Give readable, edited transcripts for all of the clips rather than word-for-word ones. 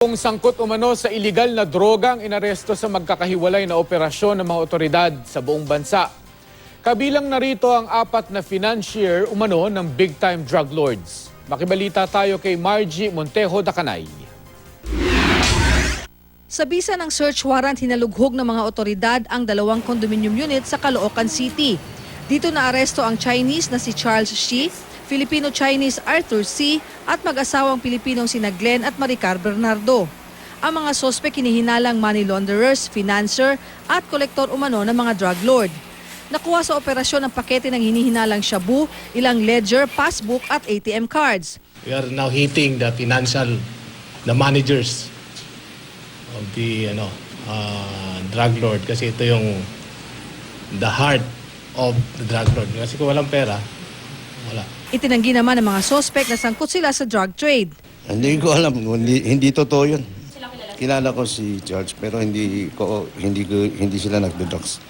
Kung sangkot umano sa iligal na droga ang inaresto sa magkakahiwalay na operasyon ng mga otoridad sa buong bansa. Kabilang narito ang 4 na financier umano ng big-time drug lords. Makibalita tayo kay Margie Montejo Dacanay. Sa bisa ng search warrant, hinalughog ng mga otoridad ang 2 condominium unit sa Caloocan City. Dito naaresto ang Chinese na si Charles Shi, Filipino-Chinese Arthur C. at mag-asawang Pilipinong sina Glenn at Maricar Bernardo. Ang mga sospek hinihinalang money launderers, financer at kolektor umano ng mga drug lord. Nakuha sa operasyon ang pakete ng hinihinalang shabu, ilang ledger, passbook at ATM cards. We are now hitting the the managers of the drug lord kasi ito yung the heart of the drug lord. Kasi kung walang pera, wala. Itinanggi naman ng mga sospek na sangkot sila sa drug trade. Hindi ko alam, hindi totoo yun. Kilala ko si George pero hindi sila nagdo-drugs.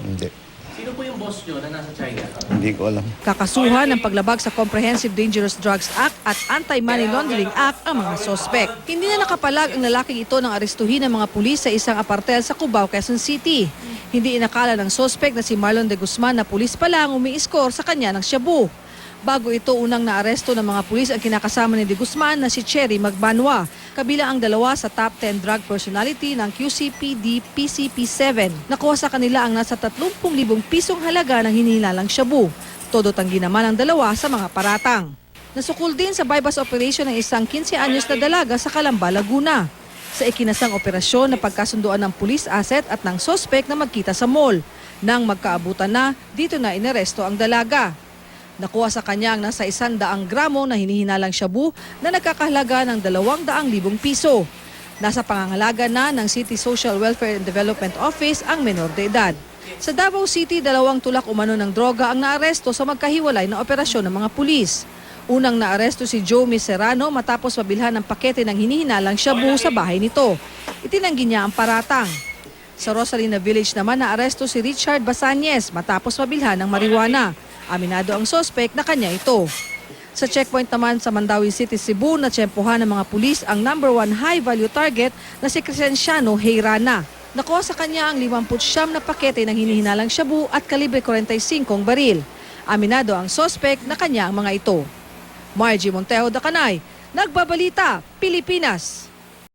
Hindi. Sino po yung boss nyo na nasa China? Hindi ko alam. Kakasuhan ng paglabag sa Comprehensive Dangerous Drugs Act at Anti-Money Laundering Act ang mga sospek. Hindi na nakapalag ang lalaking ito ng arestuhin ng mga pulis sa isang apartel sa Cubao, Quezon City. Hindi inakala ng sospek na si Marlon de Guzman na pulis pa lang umi-score sa kanya ng shabu. Bago ito, unang naaresto ng mga pulis ang kinakasama ni de Guzman na si Cherry Magbanwa, kabilang ang 2 sa top 10 drug personality ng QCPD PCP7. Nakuha sa kanila ang nasa 30,000 pisong halaga ng hinihilalang shabu. Todo tanggi naman ang 2 sa mga paratang. Nasukol din sa bypass operation ng isang 15 anyos na dalaga sa Calamba, Laguna. Sa ikinasang operasyon na pagkasunduan ng police asset at ng sospek na magkita sa mall. Nang magkaabutan na, dito na inaresto ang dalaga. Nakuha sa kanya ang nasa 100 gramo na hinihinalang shabu na nagkakahalaga ng 200,000 piso. Nasa pangangalaga na ng City Social Welfare and Development Office ang menor de edad. Sa Davao City, 2 tulak umano ng droga ang naaresto sa magkahiwalay na operasyon ng mga pulis. Unang naaresto si Joe Miserano matapos mabilhan ng pakete ng hinihinalang shabu sa bahay nito. Itinanggi niya ang paratang. Sa Rosalina Village naman naaresto si Richard Basanyes matapos mabilhan ng marijuana. Aminado ang sospek na kanya ito. Sa checkpoint naman sa Mandawi City, Cebu, natsyempohan ng mga pulis ang #1 high-value target na si Crescenciano Heyrana. Nakuha sa kanya ang 59 na pakete ng hinihinalang shabu at kalibre 45 baril. Aminado ang sospek na kanya ang mga ito. Margie Montejo Dacanay, Nagbabalita, Pilipinas.